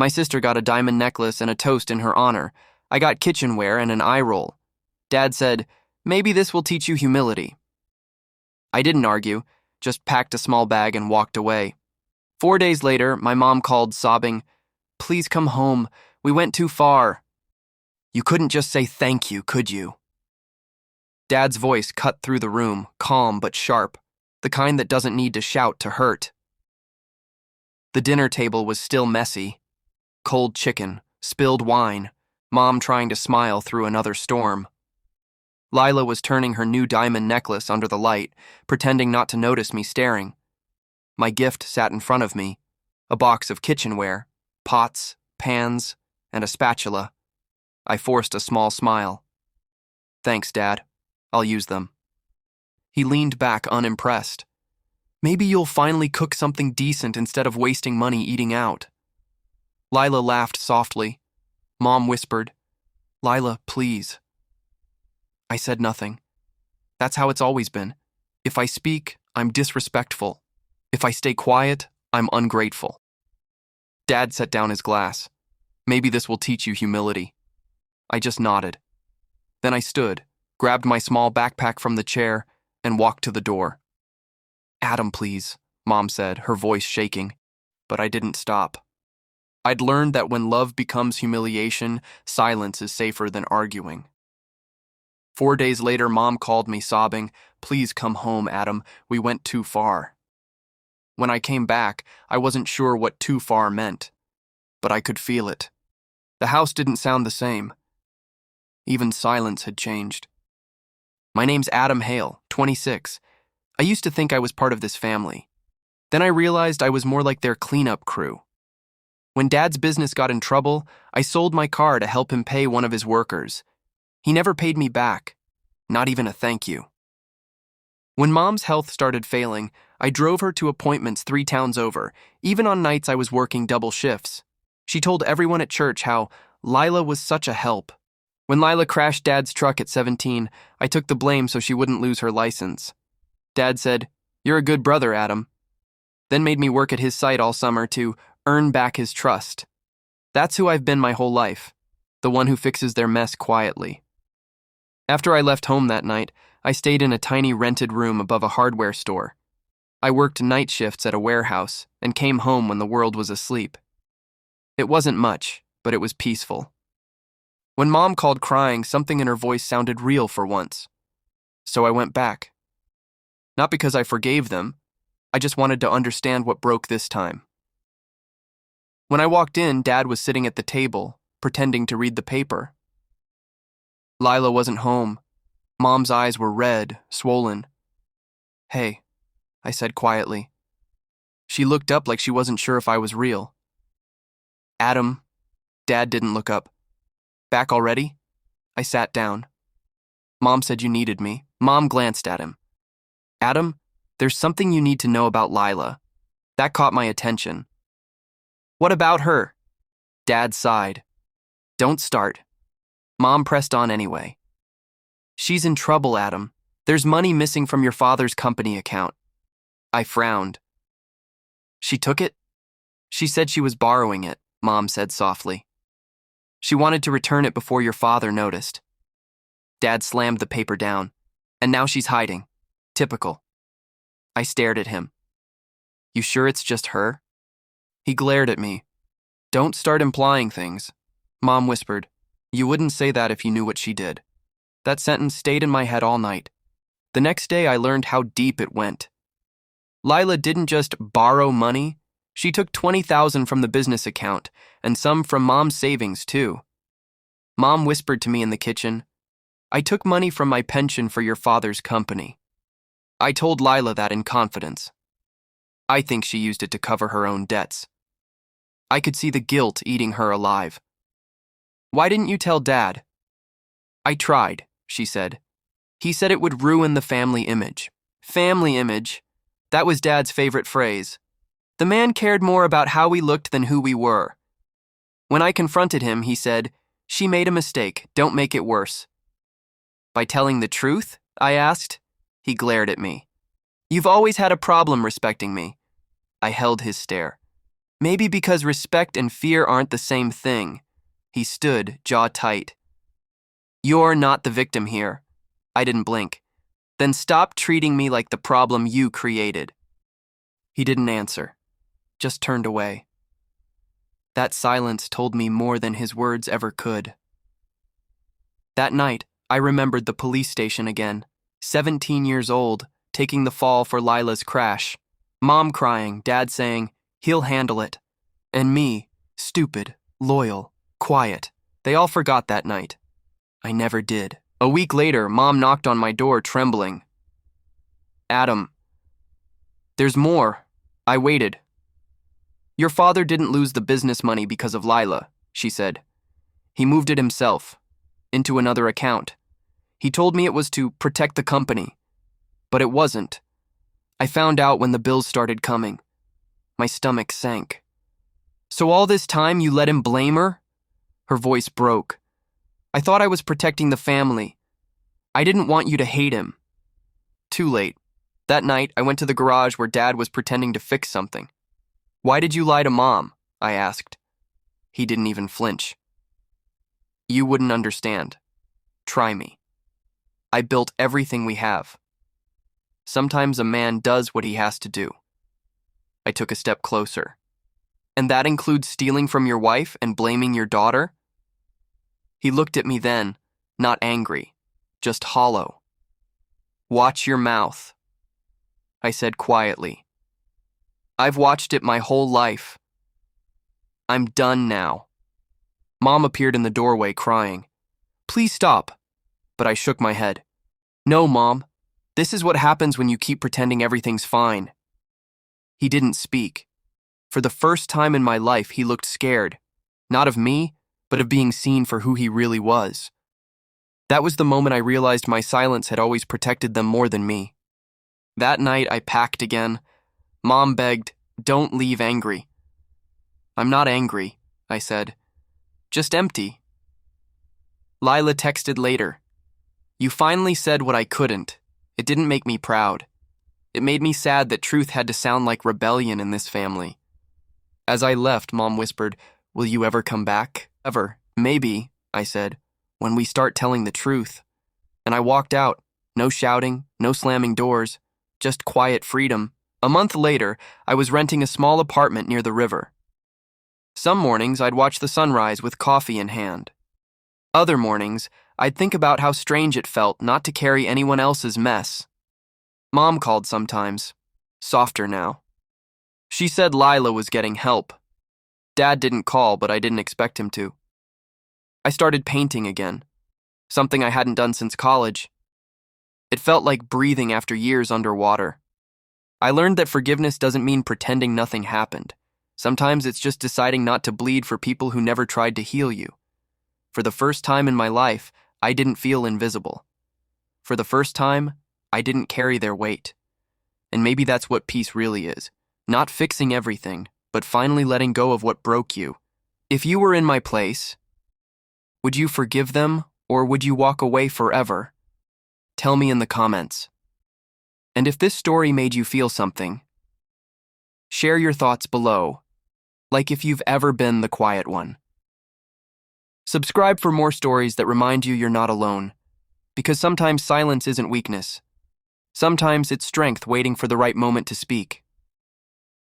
My sister got a diamond necklace and a toast in her honor. I got kitchenware and an eye roll. Dad said, "Maybe this will teach you humility." I didn't argue, just packed a small bag and walked away. 4 days later, my mom called, sobbing, "Please come home. We went too far." "You couldn't just say thank you, could you?" Dad's voice cut through the room, calm but sharp, the kind that doesn't need to shout to hurt. The dinner table was still messy. Cold chicken, spilled wine, Mom trying to smile through another storm. Lila was turning her new diamond necklace under the light, pretending not to notice me staring. My gift sat in front of me, a box of kitchenware, pots, pans, and a spatula. I forced a small smile. "Thanks, Dad. I'll use them." He leaned back unimpressed. "Maybe you'll finally cook something decent instead of wasting money eating out." Lila laughed softly. Mom whispered, "Lila, please." I said nothing. That's how it's always been. If I speak, I'm disrespectful. If I stay quiet, I'm ungrateful. Dad set down his glass. "Maybe this will teach you humility." I just nodded. Then I stood, grabbed my small backpack from the chair, and walked to the door. "Adam, please," Mom said, her voice shaking. But I didn't stop. I'd learned that when love becomes humiliation, silence is safer than arguing. 4 days later, Mom called me, sobbing, "Please come home, Adam. We went too far." When I came back, I wasn't sure what too far meant, but I could feel it. The house didn't sound the same. Even silence had changed. "My name's Adam Hale, 26. I used to think I was part of this family. Then I realized I was more like their cleanup crew. When Dad's business got in trouble, I sold my car to help him pay one of his workers. He never paid me back, not even a thank you. When Mom's health started failing, I drove her to appointments 3 towns over, even on nights I was working double shifts. She told everyone at church how Lila was such a help. When Lila crashed Dad's truck at 17, I took the blame so she wouldn't lose her license. Dad said, "You're a good brother, Adam." Then made me work at his site all summer to earn back his trust. That's who I've been my whole life, the one who fixes their mess quietly. After I left home that night, I stayed in a tiny rented room above a hardware store. I worked night shifts at a warehouse and came home when the world was asleep. It wasn't much, but it was peaceful. When Mom called crying, something in her voice sounded real for once. So I went back. Not because I forgave them, I just wanted to understand what broke this time. When I walked in, Dad was sitting at the table, pretending to read the paper. Lila wasn't home. Mom's eyes were red, swollen. "Hey," I said quietly. She looked up like she wasn't sure if I was real. "Adam." Dad didn't look up. "Back already?" I sat down. "Mom said you needed me." Mom glanced at him. "Adam, there's something you need to know about Lila." That caught my attention. "What about her?" Dad sighed. "Don't start." Mom pressed on anyway. "She's in trouble, Adam. There's money missing from your father's company account." I frowned. "She took it?" "She said she was borrowing it," Mom said softly. "She wanted to return it before your father noticed." Dad slammed the paper down. "And now she's hiding. Typical." I stared at him. "You sure it's just her?" He glared at me. "Don't start implying things." Mom whispered, "You wouldn't say that if you knew what she did." That sentence stayed in my head all night. The next day I learned how deep it went. Lila didn't just borrow money. She took $20,000 from the business account, and some from Mom's savings too. Mom whispered to me in the kitchen, "I took money from my pension for your father's company." I told Lila that in confidence. I think she used it to cover her own debts. I could see the guilt eating her alive. "Why didn't you tell Dad?" "I tried," she said. "He said it would ruin the family image." Family image. That was Dad's favorite phrase. The man cared more about how we looked than who we were. When I confronted him, he said, "She made a mistake. Don't make it worse." "By telling the truth?" I asked. He glared at me. "You've always had a problem respecting me." I held his stare. Maybe because respect and fear aren't the same thing. He stood, jaw tight. You're not the victim here. I didn't blink. Then stop treating me like the problem you created. He didn't answer, just turned away. That silence told me more than his words ever could. That night, I remembered the police station again, 17 years old, taking the fall for Lila's crash. Mom crying, Dad saying, he'll handle it. And me, stupid, loyal, quiet. They all forgot that night. I never did. A week later, Mom knocked on my door, trembling. Adam, there's more. I waited. Your father didn't lose the business money because of Lila, she said. He moved it himself, into another account. He told me it was to protect the company, but it wasn't. I found out when the bills started coming. My stomach sank. So all this time you let him blame her? Her voice broke. I thought I was protecting the family. I didn't want you to hate him. Too late. That night, I went to the garage where Dad was pretending to fix something. Why did you lie to Mom? I asked. He didn't even flinch. You wouldn't understand. Try me. I built everything we have. Sometimes a man does what he has to do. I took a step closer. And that includes stealing from your wife and blaming your daughter? He looked at me then, not angry, just hollow. Watch your mouth, I said quietly. I've watched it my whole life. I'm done now. Mom appeared in the doorway crying. Please stop. But I shook my head. No, Mom. This is what happens when you keep pretending everything's fine. He didn't speak. For the first time in my life, he looked scared. Not of me, but of being seen for who he really was. That was the moment I realized my silence had always protected them more than me. That night, I packed again. Mom begged, don't leave angry. I'm not angry, I said. Just empty. Lila texted later. You finally said what I couldn't. It didn't make me proud. It made me sad that truth had to sound like rebellion in this family. As I left, Mom whispered, will you ever come back? Ever. Maybe, I said, when we start telling the truth. And I walked out. No shouting, no slamming doors, just quiet freedom. A month later, I was renting a small apartment near the river. Some mornings, I'd watch the sunrise with coffee in hand. Other mornings, I'd think about how strange it felt not to carry anyone else's mess. Mom called sometimes, softer now. She said Lila was getting help. Dad didn't call, but I didn't expect him to. I started painting again, something I hadn't done since college. It felt like breathing after years underwater. I learned that forgiveness doesn't mean pretending nothing happened. Sometimes it's just deciding not to bleed for people who never tried to heal you. For the first time in my life, I didn't feel invisible. For the first time, I didn't carry their weight. And maybe that's what peace really is. Not fixing everything, but finally letting go of what broke you. If you were in my place, would you forgive them or would you walk away forever? Tell me in the comments. And if this story made you feel something, share your thoughts below, like if you've ever been the quiet one. Subscribe for more stories that remind you you're not alone, because sometimes silence isn't weakness. Sometimes it's strength waiting for the right moment to speak.